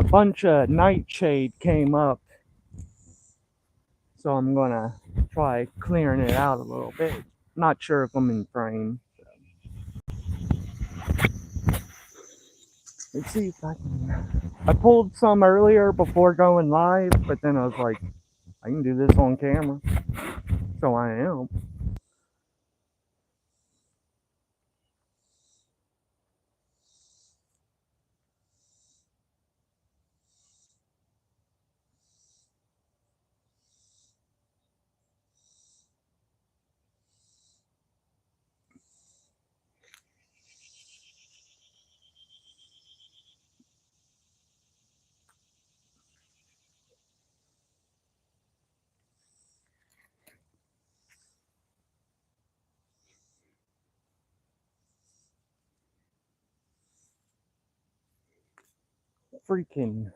bunch of nightshade came up, so I'm gonna try clearing it out a little bit. Not sure if I'm in frame. Let's see if I can. I pulled some earlier before going live, but then I was like, I can do this on camera, so I am. Freaking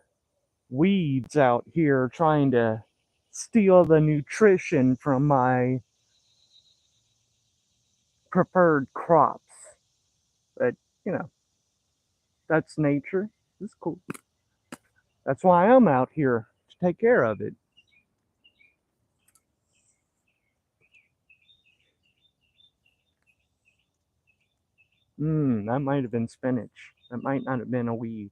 weeds out here trying to steal the nutrition from my preferred crops. But, you know, that's nature. It's cool. That's why I'm out here to take care of it. That might have been spinach. That might not have been a weed.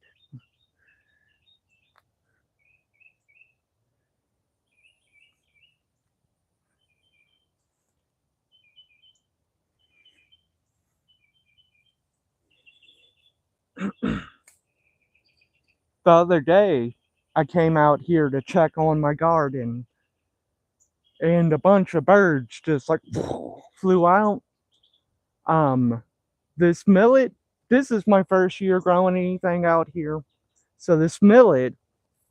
The other day, I came out here to check on my garden, and a bunch of birds just like flew out. Um, this millet, this is my first year growing anything out here. So this millet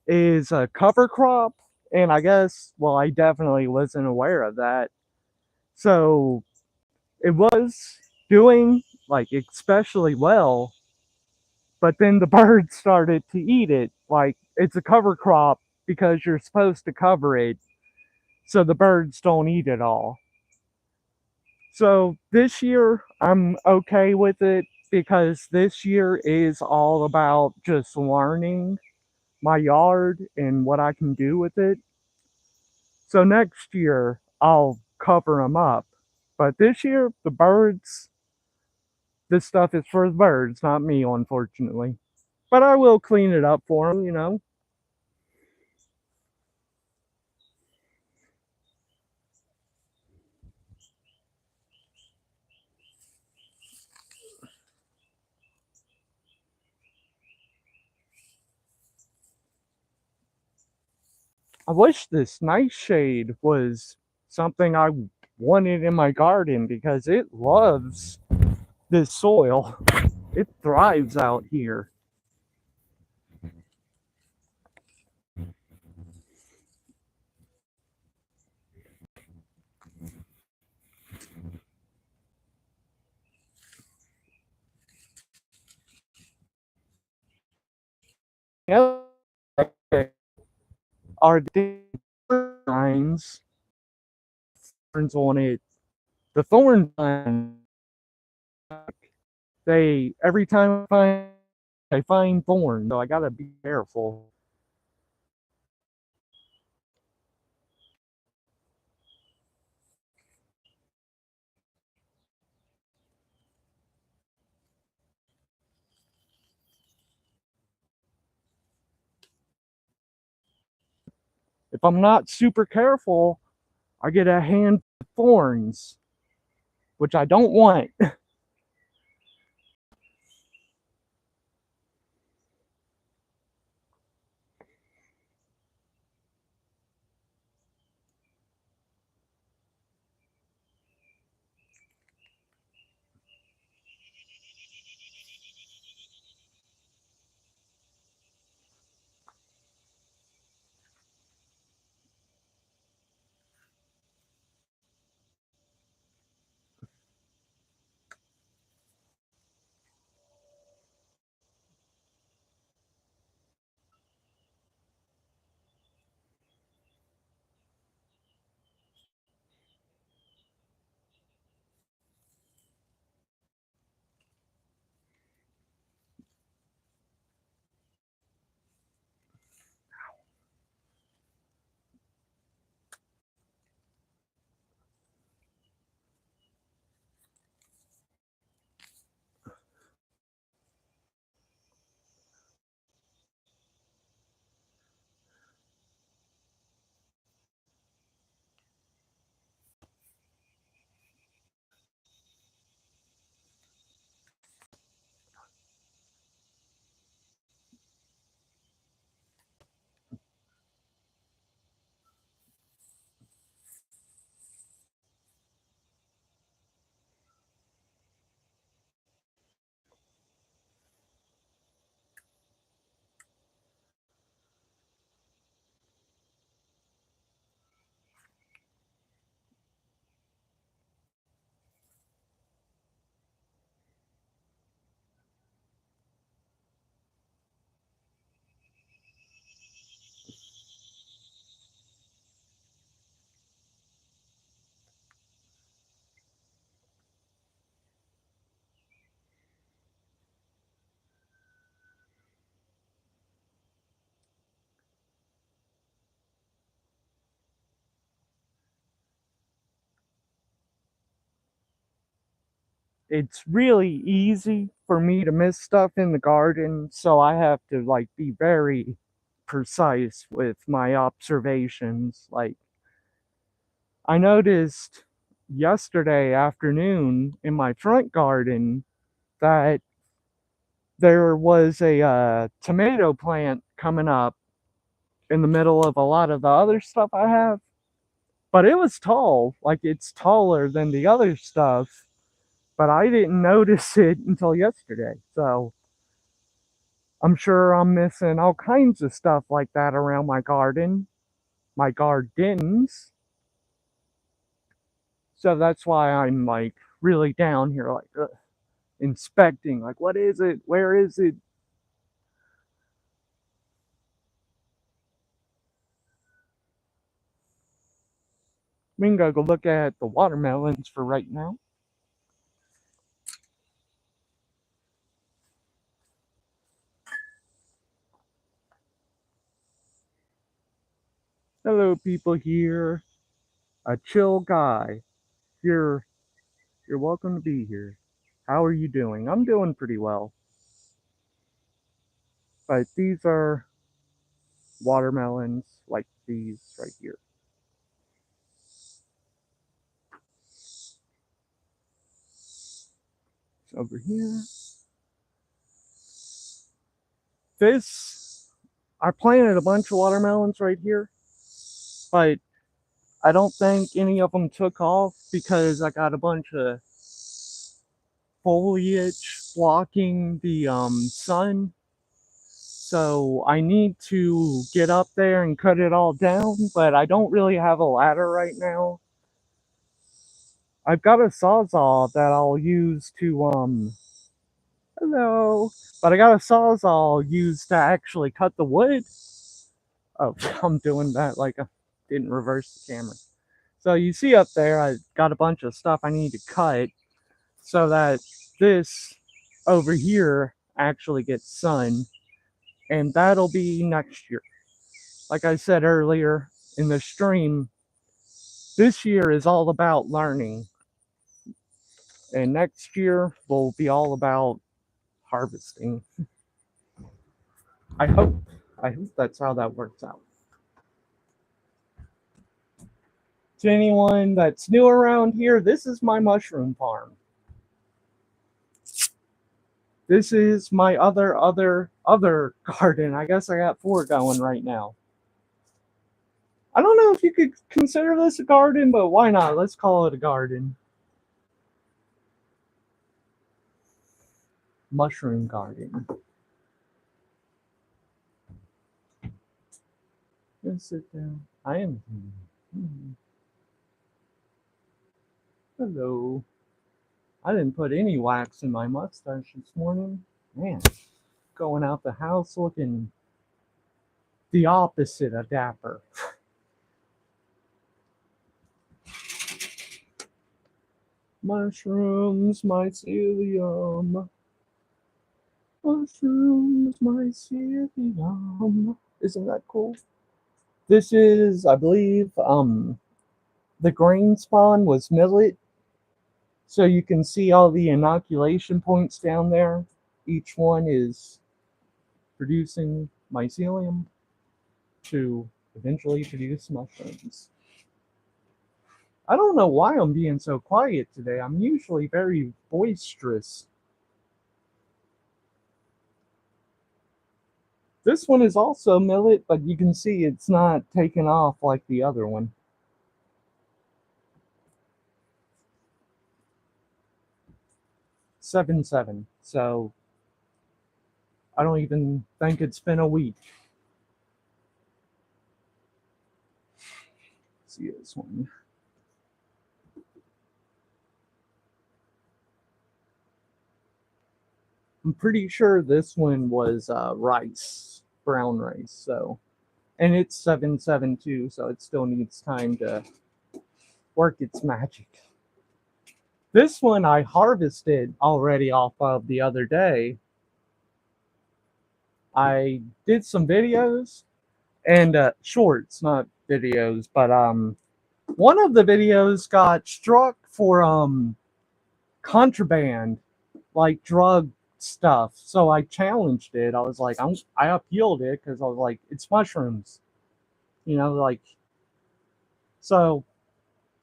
is a cover crop, and I guess, well, I definitely wasn't aware of that. So it was doing like especially well, but then the birds started to eat it. Like it's a cover crop because you're supposed to cover it so the birds don't eat it all. So this year I'm okay with it because this year is all about just learning my yard and what I can do with it. So next year I'll cover them up. But this year the birds, this stuff is for the birds, not me, unfortunately. But I will clean it up for them, you know. I wish this nightshade was something I wanted in my garden because it loves this soil. It thrives out here. Yeah, are the vines thorns on it. The thorn vine, they every time I find thorns, so I gotta be careful. If I'm not super careful, I get a hand of thorns, which I don't want. it's really easy for me to miss stuff in the garden, so I have to like be very precise with my observations. Like I noticed yesterday afternoon in my front garden that there was a tomato plant coming up in the middle of a lot of the other stuff I have, but it was tall, like it's taller than the other stuff, but I didn't notice it until yesterday. So I'm sure I'm missing all kinds of stuff like that around my garden, my gardens. So that's why I'm like really down here, like inspecting, like what is it? Where is it? We can go look at the watermelons for right now. Hello, people here. A chill guy. You're you're welcome to be here. How are you doing? I'm doing pretty well. But these are watermelons like these right here. Over here. This, I planted a bunch of watermelons right here, but I don't think any of them took off because I got a bunch of foliage blocking the sun. So I need to get up there and cut it all down, but I don't really have a ladder right now. I've got a sawzall that I'll use to hello. But I got a sawzall used to actually cut the wood. Oh, I'm doing that like I didn't reverse the camera. So you see up there, I got a bunch of stuff I need to cut so that this over here actually gets sun, and that'll be next year. Like I said earlier in the stream, this year is all about learning, and next year will be all about harvesting. I hope. I hope that's how that works out. To anyone that's new around here, this is my mushroom farm. This is my other garden. I guess I got 4 going right now. I don't know if you could consider this a garden, but why not? Let's call it a garden. Mushroom garden. Let's sit down. I am. Hello. I didn't put any wax in my mustache this morning. Man, going out the house looking the opposite of dapper. Mushrooms, mycelium. Mushrooms, mycelium. Isn't that cool? This is, I believe, the grain spawn was millet. So you can see all the inoculation points down there. Each one is producing mycelium to eventually produce mushrooms. I don't know why I'm being so quiet today. I'm usually very boisterous. This one is also millet, but you can see it's not taken off like the other one. Seven. So I don't even think it's been a week. Let's see this one. I'm pretty sure this one was rice, brown rice. So, and it's 7 too, so it still needs time to work its magic. This one I harvested already off of the other day. I did some videos and shorts, not videos, but one of the videos got struck for contraband, like drug stuff. So I challenged it. I was like, I appealed it because I was like, it's mushrooms, like so.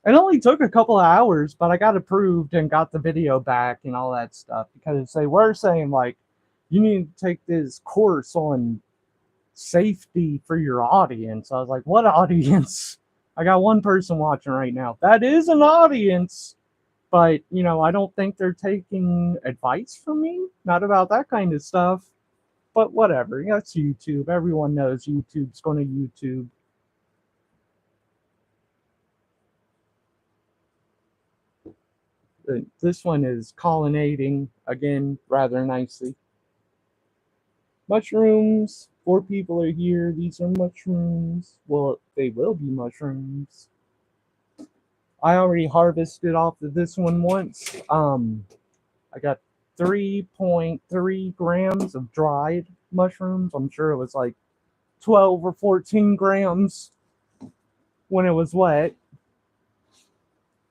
It only took a couple of hours, but I got approved and got the video back and all that stuff because they were saying like, you need to take this course on safety for your audience. I was like, what audience? I got one person watching right now. That is an audience, but I don't think they're taking advice from me. Not about that kind of stuff. But whatever. That's YouTube. Everyone knows YouTube's going to YouTube. This one is colonnading again rather nicely. Mushrooms. 4 people are here. These are mushrooms. Well, they will be mushrooms. I already harvested off of this one once. I got 3.3 grams of dried mushrooms. I'm sure it was like 12 or 14 grams when it was wet.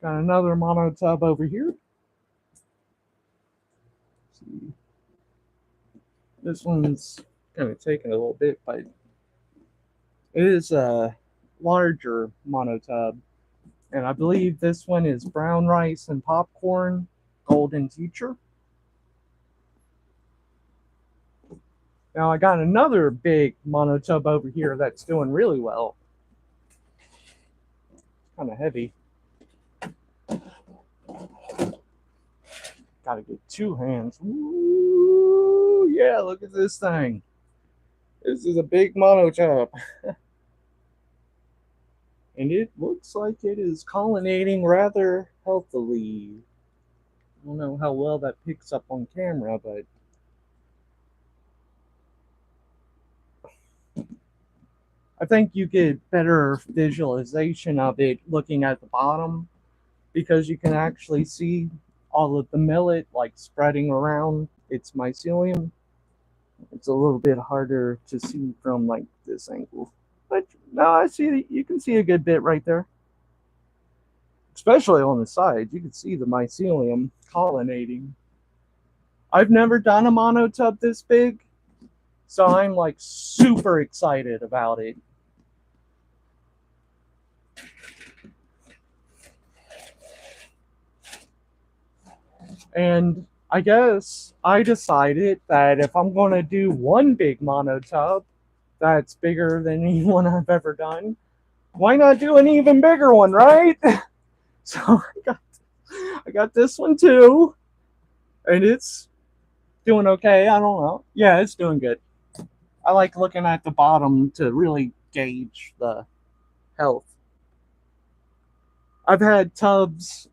Got another mono tub over here. This one's kind of taking a little bit, but it is a larger mono tub. And I believe this one is brown rice and popcorn, golden teacher. Now I got another big mono tub over here that's doing really well. Kind of heavy. Gotta get 2 hands. Ooh, yeah, look at this thing. This is a big mono tub. And it looks like it is colonnading rather healthily. I don't know how well that picks up on camera, but I think you get better visualization of it looking at the bottom because you can actually see all of the millet like spreading around its mycelium. It's a little bit harder to see from like this angle. But no, I see you can see a good bit right there. Especially on the side, you can see the mycelium colonnading. I've never done a mono tub this big, so I'm like super excited about it. And I guess I decided that if I'm going to do one big mono tub that's bigger than any one I've ever done, why not do an even bigger one, right? So I got this one too, and it's doing okay. I don't know. Yeah, it's doing good. I like looking at the bottom to really gauge the health. I've had tubs,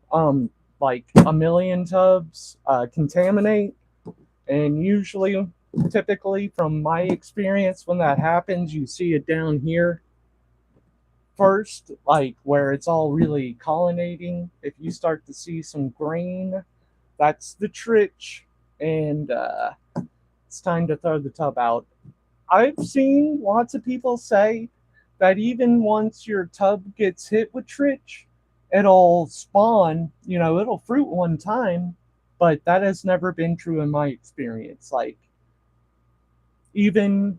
like a million tubs, contaminate, and usually, typically, from my experience, when that happens, you see it down here first, like where it's all really colonnading. If you start to see some grain, that's the trich, and it's time to throw the tub out. I've seen lots of people say that even once your tub gets hit with trich, it'll spawn, it'll fruit one time, but that has never been true in my experience. Like, even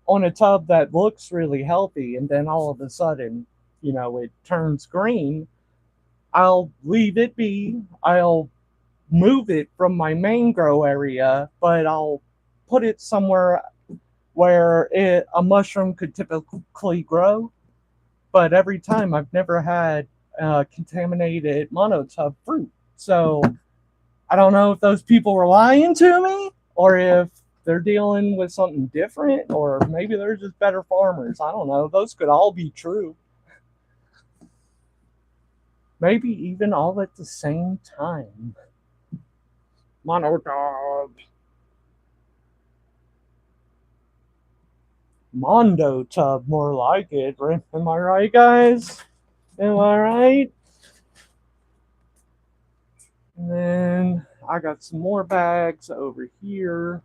on a tub that looks really healthy and then all of a sudden, it turns green, I'll leave it be. I'll move it from my main grow area, but I'll put it somewhere where a mushroom could typically grow. But every time I've never had contaminated monotub fruit. So I don't know if those people were lying to me or if they're dealing with something different, or maybe they're just better farmers. I don't know. Those could all be true. Maybe even all at the same time. Monotub. Mondo tub, more like it. Am I right, guys? Am I right? And then I got some more bags over here.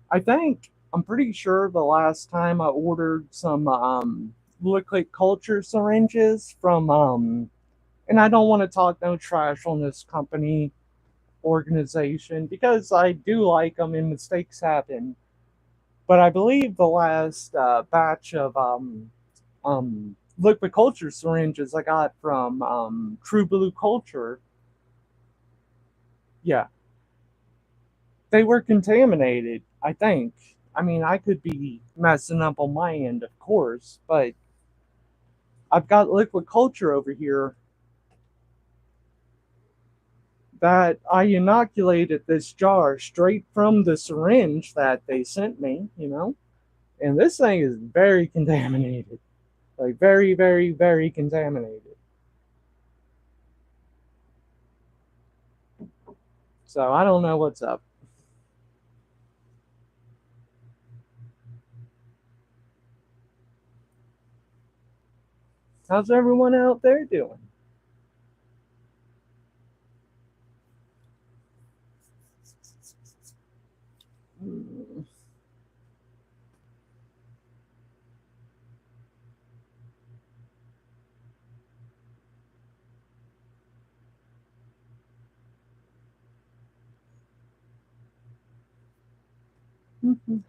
I'm pretty sure the last time I ordered some liquid culture syringes from And I don't want to talk no trash on this company organization because I do like them and mistakes happen. But I believe the last batch of liquid culture syringes I got from True Blue Culture, yeah, they were contaminated, I think. I mean, I could be messing up on my end, of course, but I've got liquid culture over here that I inoculated this jar straight from the syringe that they sent me, and this thing is very contaminated. Like, very, very, very contaminated. So I don't know what's up. How's everyone out there doing? Hmm.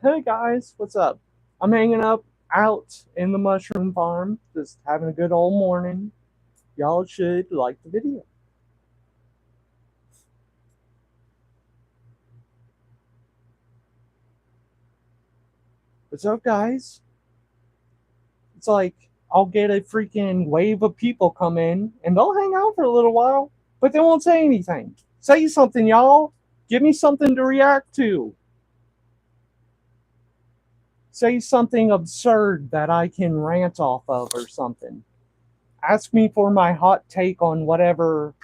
Hey guys, what's up? I'm hanging up out in the mushroom farm, just having a good old morning. Y'all should like the video. What's up, guys? It's like I'll get a freaking wave of people come in and they'll hang out for a little while, but they won't say anything. Say something, y'all. Give me something to react to. Say something absurd that I can rant off of or something. Ask me for my hot take on whatever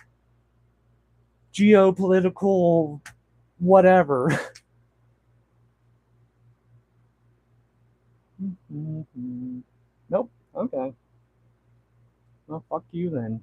geopolitical whatever. Nope. Okay. Well, fuck you then.